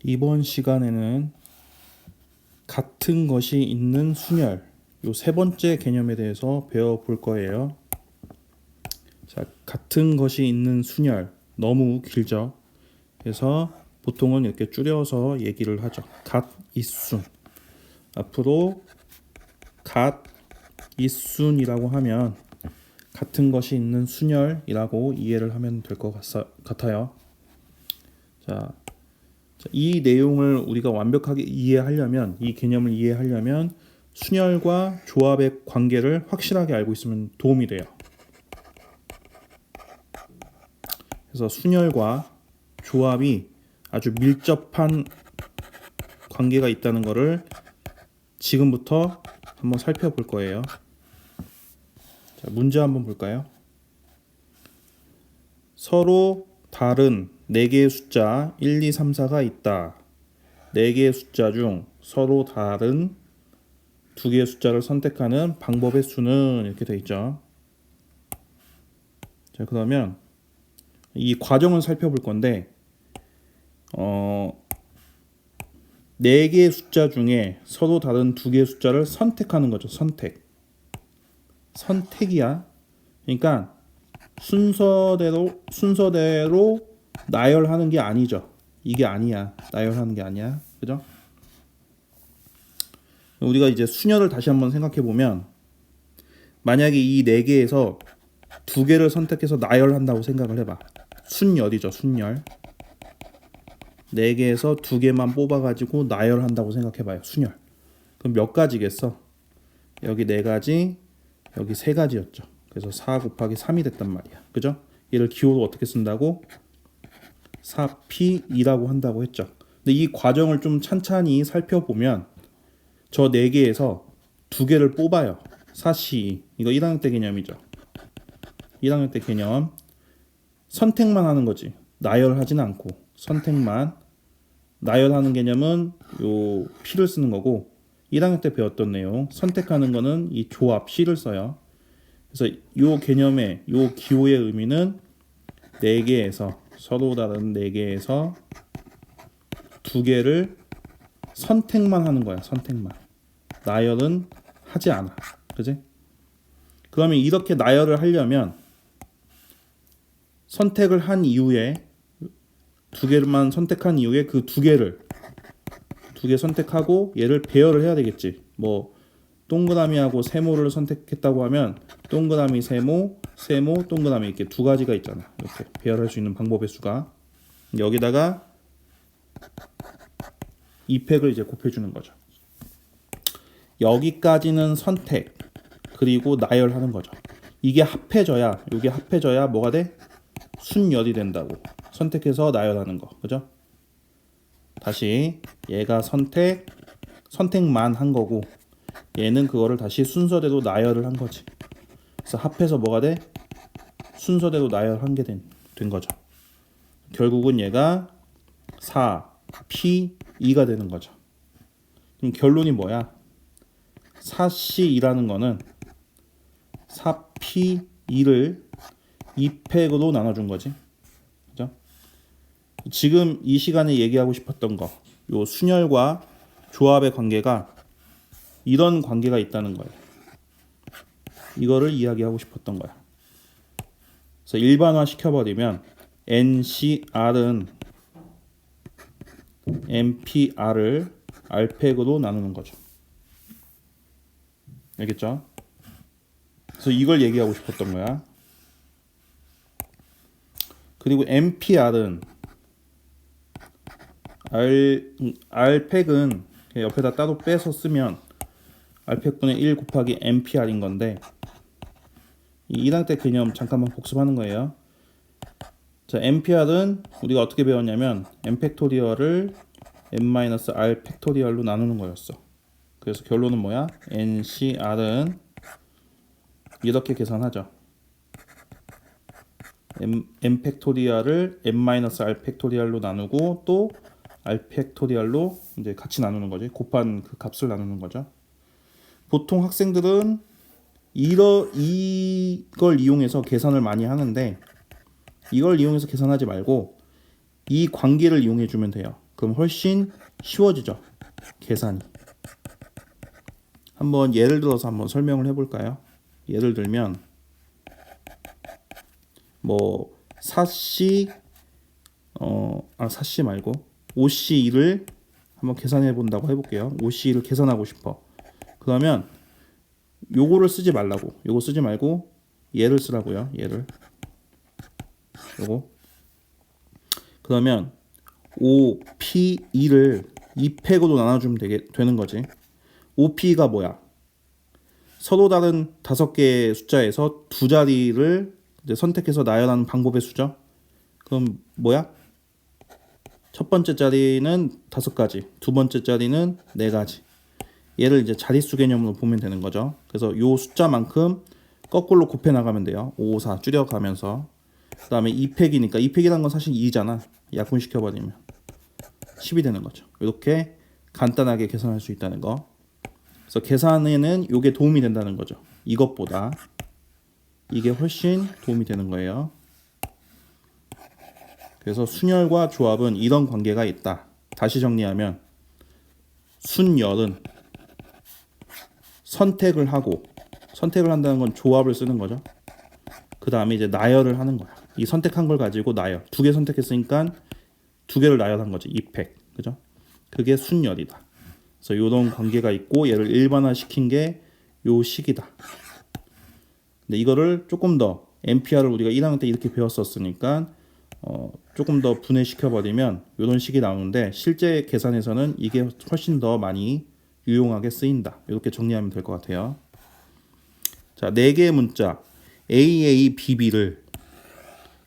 이번 시간에는 같은 것이 있는 순열, 요 세 번째 개념에 대해서 배워볼 거예요. 자, 같은 것이 있는 순열, 너무 길죠? 그래서 보통은 이렇게 줄여서 얘기를 하죠. 갓, 있순. 앞으로 갓, 있순이라고 하면 같은 것이 있는 순열이라고 이해를 하면 될 것 같아요. 자, 이 내용을 우리가 완벽하게 이해하려면, 이 개념을 이해하려면 순열과 조합의 관계를 확실하게 알고 있으면 도움이 돼요. 그래서 순열과 조합이 아주 밀접한 관계가 있다는 것을 지금부터 한번 살펴볼 거예요. 자, 문제 한번 볼까요? 서로 다른 4개의 숫자 1, 2, 3, 4가 있다. 4개의 숫자 중 서로 다른 2개의 숫자를 선택하는 방법의 수는 이렇게 되어 있죠. 자, 그러면 이 과정을 살펴볼 건데 4개의 숫자 중에 서로 다른 2개의 숫자를 선택하는 거죠. 선택이야. 그러니까 순서대로 나열하는 게 아니죠. 이게 아니야. 나열하는 게 아니야. 그죠? 우리가 이제 순열을 다시 한번 생각해 보면, 만약에 이 4개에서 2개를 선택해서 나열한다고 생각을 해봐. 순열이죠. 순열. 4개에서 2개만 뽑아가지고 나열한다고 생각해봐요. 순열. 그럼 몇 가지겠어? 여기 4가지, 여기 3가지였죠. 그래서 4 곱하기 3이 됐단 말이야. 그죠? 얘를 기호로 어떻게 쓴다고? 4P2라고 한다고 했죠. 근데 이 과정을 좀 찬찬히 살펴보면 저 4개에서 2개를 뽑아요. 4C2. 이거 1학년 때 개념이죠. 1학년 때 개념. 선택만 하는 거지. 나열하지는 않고. 선택만. 나열하는 개념은 요 P를 쓰는 거고, 1학년 때 배웠던 내용. 선택하는 거는 이 조합 C를 써요. 그래서 요 개념의 요 기호의 의미는 4개에서 서로 다른 4개에서 2개를 선택만 하는 거야. 선택만. 나열은 하지 않아. 그지? 그러면 이렇게 나열을 하려면 선택을 한 이후에 2개만 선택한 이후에 그 2개 선택하고 얘를 배열을 해야 되겠지. 뭐 동그라미하고 세모를 선택했다고 하면 동그라미, 세모, 동그라미 이렇게 2가지가 있잖아. 이렇게 배열할 수 있는 방법의 수가. 여기다가 2팩을 이제 곱해주는 거죠. 여기까지는 선택, 그리고 나열하는 거죠. 이게 합해져야 뭐가 돼? 순열이 된다고. 선택해서 나열하는 거. 그죠? 다시 얘가 선택만 한 거고, 얘는 그거를 다시 순서대로 나열을 한 거지. 그래서 합해서 뭐가 돼? 순서대로 나열한 게 된 거죠. 결국은 얘가 4P2가 되는 거죠. 그럼 결론이 뭐야? 4C2라는 거는 4P2를 2팩으로 나눠준 거지. 그죠? 지금 이 시간에 얘기하고 싶었던 거, 요 순열과 조합의 관계가 이런 관계가 있다는 거예요. 이거를 이야기하고 싶었던 거야. 그래서 일반화 시켜버리면 NCR은 NPR을 R팩으로 나누는 거죠. 알겠죠? 그래서 이걸 얘기하고 싶었던 거야. 그리고 NPR은 R팩은 옆에다 따로 빼서 쓰면 R팩분의 1 곱하기 NPR인 건데, 이 1학년 때 개념 잠깐만 복습하는 거예요. 자, NPR은 우리가 어떻게 배웠냐면 N팩토리얼을 N-R 팩토리얼로 나누는 거였어. 그래서 결론은 뭐야? NCR은 이렇게 계산하죠. N팩토리얼을 N-R 팩토리얼로 나누고 또 R 팩토리얼로 이제 같이 나누는 거지. 곱한 그 값을 나누는 거죠. 보통 학생들은 이걸 이용해서 계산을 많이 하는데, 이걸 이용해서 계산하지 말고 이 관계를 이용해 주면 돼요. 그럼 훨씬 쉬워지죠. 계산이. 한번 예를 들어서 한번 설명을 해볼까요? 예를 들면 뭐 4C 4C 말고 5C를 한번 계산해 본다고 해볼게요. 5C를 계산하고 싶어. 그러면 요거를 쓰지 말라고. 요거 쓰지 말고 얘를 쓰라고요. 얘를. 요거. 그러면 5P2를 2팩으로 나눠주면 되는 거지. 5P가 뭐야? 서로 다른 5개의 숫자에서 두 자리를 이제 선택해서 나열하는 방법의 수죠. 그럼 뭐야? 첫 번째 자리는 5가지, 두 번째 자리는 4가지. 얘를 이제 자릿수 개념으로 보면 되는 거죠. 그래서 요 숫자만큼 거꾸로 곱해 나가면 돼요. 5, 4 줄여가면서. 그 다음에 2팩이니까 2팩이라는 건 사실 2잖아. 약분시켜버리면 10이 되는 거죠. 이렇게 간단하게 계산할 수 있다는 거. 그래서 계산에는 이게 도움이 된다는 거죠. 이것보다 이게 훨씬 도움이 되는 거예요. 그래서 순열과 조합은 이런 관계가 있다. 다시 정리하면 순열은 선택을 한다는 건 조합을 쓰는 거죠. 그 다음에 이제 나열을 하는 거야. 이 선택한 걸 가지고 나열. 2개 선택했으니까 2개를 나열한 거지. 2팩. 그죠? 그게 순열이다. 그래서 이런 관계가 있고 얘를 일반화시킨 게 요 식이다. 근데 이거를 조금 더 MPR을 우리가 1학년 때 이렇게 배웠었으니까 조금 더 분해시켜 버리면 이런 식이 나오는데 실제 계산에서는 이게 훨씬 더 많이 유용하게 쓰인다. 이렇게 정리하면 될 것 같아요. 자, 4개의 문자 AA, BB를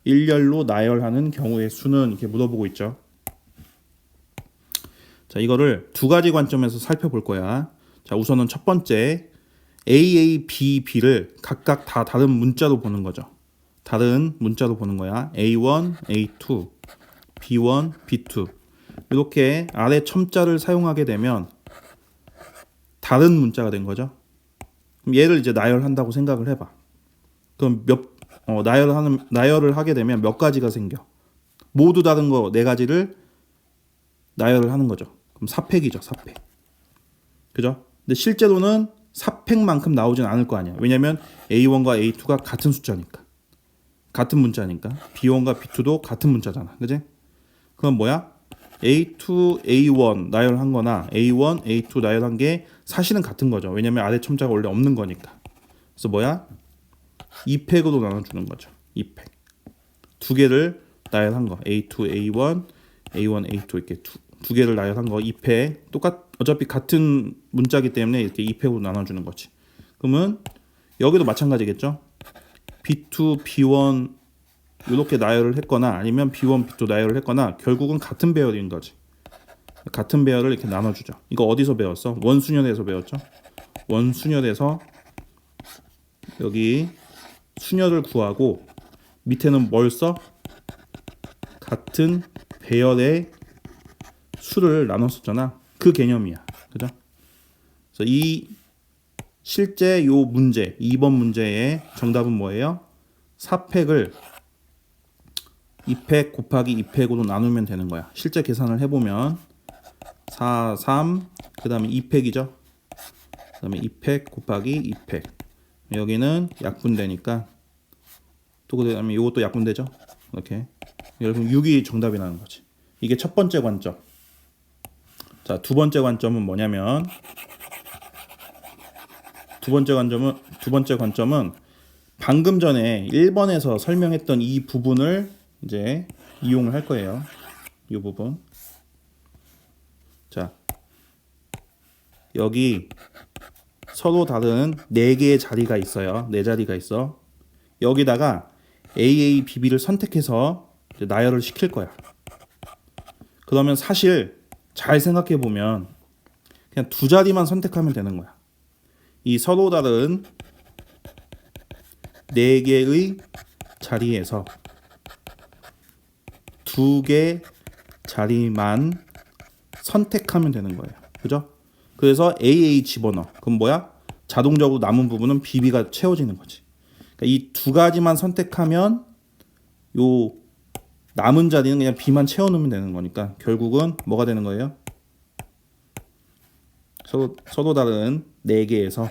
일렬로 나열하는 경우의 수는 이렇게 물어보고 있죠. 자, 이거를 두 가지 관점에서 살펴볼 거야. 자, 우선은 첫 번째 AA, BB를 각각 다 다른 문자로 보는 거죠. 다른 문자로 보는 거야. A1, A2, B1, B2 이렇게 아래 첨자를 사용하게 되면 다른 문자가 된 거죠. 그럼 얘를 이제 나열한다고 생각을 해봐. 그럼 나열을 하게 되면 몇 가지가 생겨. 모두 다른 거 4가지를 나열을 하는 거죠. 그럼 4팩이죠. 4팩. 그죠? 근데 실제로는 4팩만큼 나오진 않을 거 아니야. 왜냐면 A1과 A2가 같은 숫자니까. 같은 문자니까. B1과 B2도 같은 문자잖아. 그지? 그럼 뭐야? A2, A1 나열한 거나 A1, A2 나열한 게 사실은 같은 거죠. 왜냐면 아래 첨자가 원래 없는 거니까. 그래서 뭐야? 2팩으로 나눠주는 거죠. 2팩. 2개를 나열한 거. A2, A1, A1, A2 이렇게 두 개를 나열한 거 2팩. 어차피 같은 문자기 때문에 이렇게 2팩으로 나눠주는 거지. 그러면 여기도 마찬가지겠죠. B2, B1 이렇게 나열을 했거나 아니면 B1, B2 나열을 했거나 결국은 같은 배열인 거지. 같은 배열을 이렇게 나눠주죠. 이거 어디서 배웠어? 원순열에서 배웠죠. 원순열에서 여기 순열을 구하고 밑에는 뭘 써? 같은 배열의 수를 나눴었잖아. 그 개념이야. 그죠? 그래서 이 실제 요 문제 2번 문제의 정답은 뭐예요? 4팩을 2팩 곱하기 2팩으로 나누면 되는 거야. 실제 계산을 해보면 4, 3, 그 다음에 2팩이죠. 그 다음에 2팩 곱하기 2팩. 여기는 약분되니까 또 그 다음에 이것도 약분되죠. 이렇게. 여러분 6이 정답이 나는 거지. 이게 첫 번째 관점. 자, 두 번째 관점은 뭐냐면 두 번째 관점은 방금 전에 1번에서 설명했던 이 부분을 이제 이용을 할 거예요. 이 부분. 자, 여기 서로 다른 4개의 자리가 있어요. 4자리가 있어. 여기다가 AA, BB를 선택해서 이제 나열을 시킬 거야. 그러면 사실 잘 생각해 보면 그냥 2자리만 선택하면 되는 거야. 이 서로 다른 4개의 자리에서 2개 자리만 선택하면 되는 거예요. 그죠? 그래서 AA 집어넣어. 그럼 뭐야? 자동적으로 남은 부분은 BB가 채워지는 거지. 그러니까 이 2가지만 선택하면 요 남은 자리는 그냥 B만 채워놓으면 되는 거니까 결국은 뭐가 되는 거예요? 서로 다른 4개에서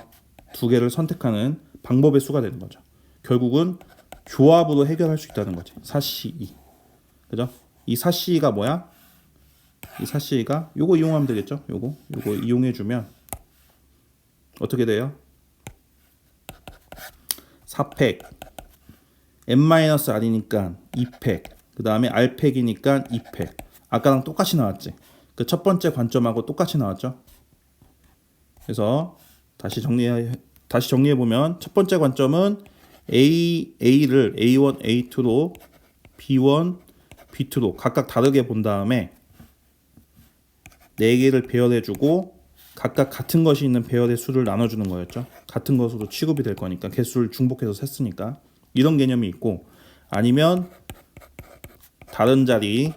2개를 선택하는 방법의 수가 되는 거죠. 결국은 조합으로 해결할 수 있다는 거지. 4C2. 그죠? 이 4C가 뭐야? 이 4C가 요거 이용하면 되겠죠? 요거 이용해 주면 어떻게 돼요? 4팩 n-r이니까 2팩 그 다음에 r팩이니까 2팩 아까랑 똑같이 나왔지. 그 첫 번째 관점하고 똑같이 나왔죠. 그래서 다시 정리해 보면 첫 번째 관점은 A를 A1, A2로 B1, B2로 각각 다르게 본 다음에 4개를 배열해주고 각각 같은 것이 있는 배열의 수를 나눠주는 거였죠. 같은 것으로 취급이 될 거니까 개수를 중복해서 셌으니까 이런 개념이 있고, 아니면 다른 자리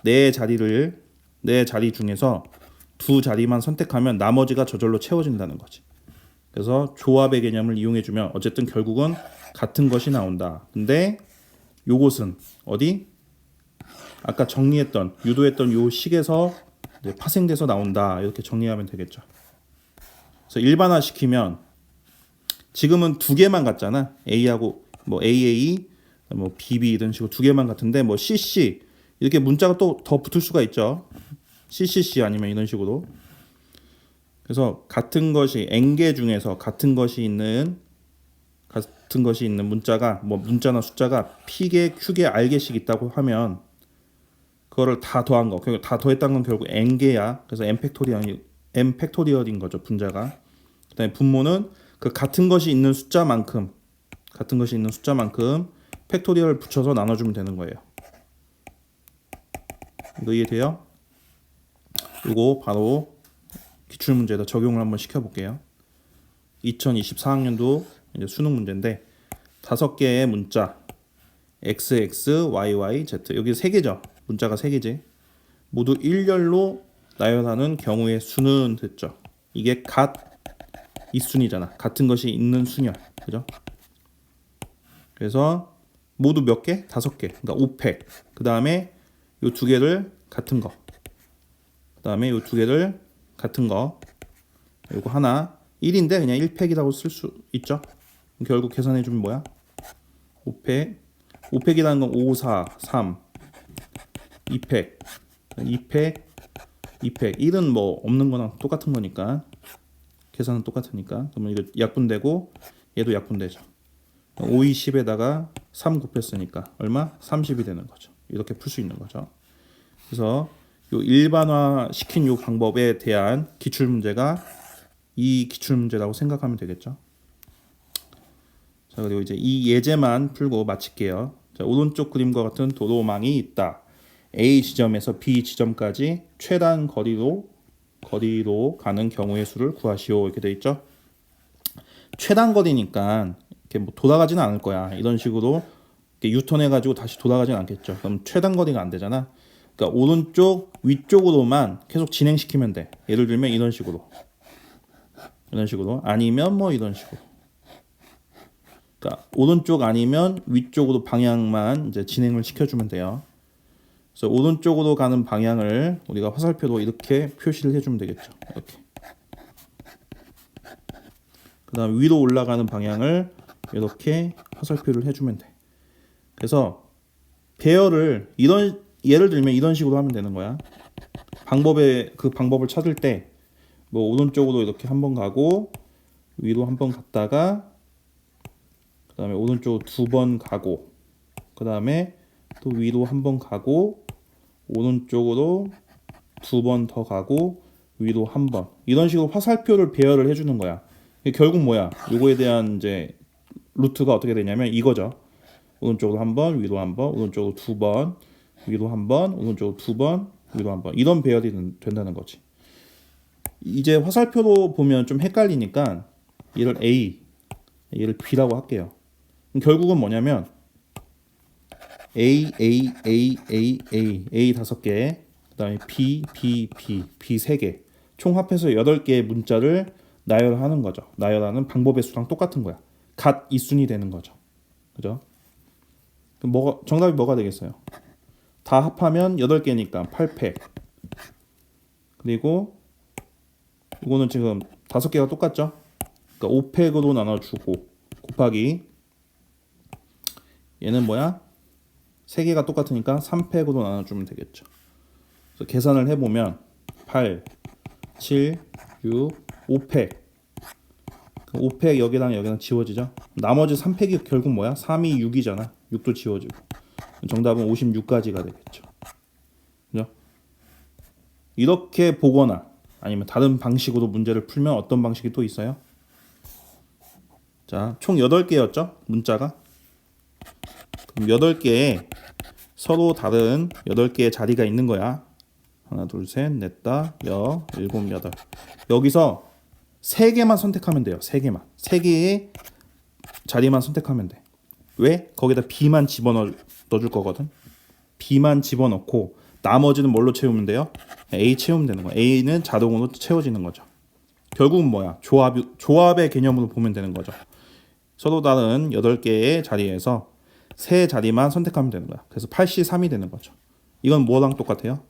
4자리 중에서 2자리만 선택하면 나머지가 저절로 채워진다는 거지. 그래서 조합의 개념을 이용해주면 어쨌든 결국은 같은 것이 나온다. 근데 요것은 어디? 아까 유도했던 요 식에서 파생돼서 나온다. 이렇게 정리하면 되겠죠. 그래서 일반화시키면 지금은 2개만 같잖아. A하고 뭐 AA, 뭐 BB 이런 식으로 2개만 같은데 뭐 CC 이렇게 문자가 또 더 붙을 수가 있죠. CCC 아니면 이런 식으로. 그래서 같은 것이 n개 중에서 같은 것이 있는 문자가 뭐 문자나 숫자가 P개, Q개, R개씩 있다고 하면 그거를 다 더한 거, 다 더했다는 건 결국 n개야. 그래서 n 팩토리얼인 거죠, 분자가. 그다음에 분모는 그 같은 것이 있는 숫자만큼 팩토리얼 붙여서 나눠주면 되는 거예요. 이거 이해돼요? 이거 바로 기출문제에다 적용을 한번 시켜볼게요. 2024학년도 이제 수능 문제인데 5개의 문자 XX, YY, Z 여기 3개죠. 문자가 3개지. 모두 일렬로 나열하는 경우의 수는 됐죠. 이게 이순이잖아. 같은 것이 있는 수냐. 그죠? 그래서 모두 몇 개? 5개. 그러니까 5팩. 그 다음에 요 2개를 같은 거. 그 다음에 요 2개를 같은 거. 요거 하나 1인데 그냥 1팩이라고 쓸 수 있죠. 결국 계산해 주면 뭐야? 5팩. 5팩이라는 건 5, 4, 3. 2팩. 2팩. 1은 뭐 없는 거랑 똑같은 거니까. 계산은 똑같으니까. 그러면 이거 약분되고 얘도 약분되죠. 5, 2, 10에다가 3 곱했으니까 얼마? 30이 되는 거죠. 이렇게 풀 수 있는 거죠. 그래서 요 일반화 시킨 요 방법에 대한 기출문제가 이 기출문제라고 생각하면 되겠죠. 자, 그리고 이제 이 예제만 풀고 마칠게요. 자, 오른쪽 그림과 같은 도로망이 있다. A 지점에서 B 지점까지 최단 거리로 가는 경우의 수를 구하시오. 이렇게 돼 있죠. 최단 거리니까 이렇게 뭐 돌아가지는 않을 거야. 이런 식으로 유턴해 가지고 다시 돌아가지는 않겠죠. 그럼 최단 거리가 안 되잖아. 그러니까 오른쪽 위쪽으로만 계속 진행시키면 돼. 예를 들면 이런 식으로 아니면 뭐 이런 식으로. 그러니까 오른쪽 아니면 위쪽으로 방향만 이제 진행을 시켜주면 돼요. 그래서 오른쪽으로 가는 방향을 우리가 화살표로 이렇게 표시를 해주면 되겠죠. 이렇게. 그다음 위로 올라가는 방향을 이렇게 화살표를 해주면 돼. 그래서 배열을 예를 들면 이런 식으로 하면 되는 거야. 그 방법을 찾을 때 뭐 오른쪽으로 이렇게 한번 가고 위로 한번 갔다가 그다음에 오른쪽으로 2번 가고 그다음에 또 위로 한번 가고 오른쪽으로 2번 더 가고 위로 한번 이런 식으로 화살표를 배열을 해주는 거야. 결국 뭐야? 요거에 대한 이제 루트가 어떻게 되냐면 이거죠. 오른쪽으로 한번 위로 한번 오른쪽으로 2번 위로 한번 오른쪽으로 2번 위로 한번 이런 배열이 된다는 거지. 이제 화살표로 보면 좀 헷갈리니까 얘를 A, 얘를 B라고 할게요. 결국은 뭐냐면 A 5개, 그다음에 B 3개, 총 합해서 8개의 문자를 나열하는 거죠. 나열하는 방법의 수랑 똑같은 거야. 이순이 되는 거죠. 그죠? 정답이 뭐가 되겠어요? 다 합하면 8개니까 8팩. 그리고 이거는 지금 5개가 똑같죠? 그러니까 5팩으로 나눠주고 곱하기 얘는 뭐야? 3개가 똑같으니까 3팩으로 나눠주면 되겠죠. 그래서 계산을 해보면 8, 7, 6, 5팩. 5팩 여기랑 지워지죠. 나머지 3팩이 결국 뭐야? 3이 6이잖아. 6도 지워지고. 정답은 56가지가 되겠죠. 그죠? 이렇게 보거나 아니면 다른 방식으로 문제를 풀면 어떤 방식이 또 있어요? 자, 총 8개였죠? 문자가. 그럼 8개에 서로 다른 8개의 자리가 있는 거야. 하나, 둘, 셋, 넷, 다, 여, 일곱, 여덟. 여기서 3개만 선택하면 돼요. 3개만. 3개의 자리만 선택하면 돼. 왜? 거기다 B만 집어넣어줄 거거든. B만 집어넣고 나머지는 뭘로 채우면 돼요? A 채우면 되는 거야. A는 자동으로 채워지는 거죠. 결국은 뭐야? 조합의 개념으로 보면 되는 거죠. 서로 다른 8개의 자리에서 3자리만 선택하면 되는 거야. 그래서 8C3이 되는 거죠. 이건 뭐랑 똑같아요?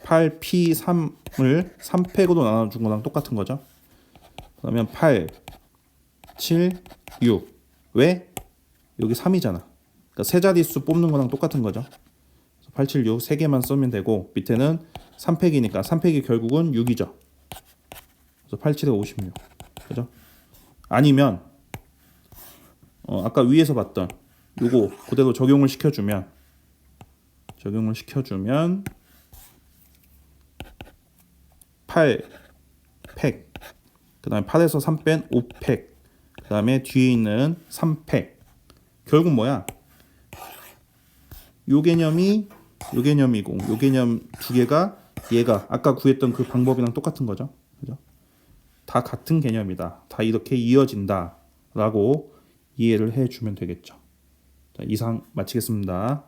8P3을 3팩으로 나눠준 거랑 똑같은 거죠. 그러면 8, 7, 6. 왜? 여기 3이잖아. 그러니까 세 자릿수 뽑는 거랑 똑같은 거죠. 8, 7, 6 3개만 쓰면 되고 밑에는 3팩이니까 3팩이 결국은 6이죠. 그래서 8, 7에 56. 그죠? 아니면 아까 위에서 봤던 요거 그대로 적용을 시켜주면 8팩 그 다음에 8에서 3 뺀 5팩 그 다음에 뒤에 있는 3팩 결국 뭐야? 요 개념이고 요 개념 두 개가 얘가 아까 구했던 그 방법이랑 똑같은 거죠. 그죠? 다 같은 개념이다. 다 이렇게 이어진다 라고 이해를 해주면 되겠죠. 자, 이상 마치겠습니다.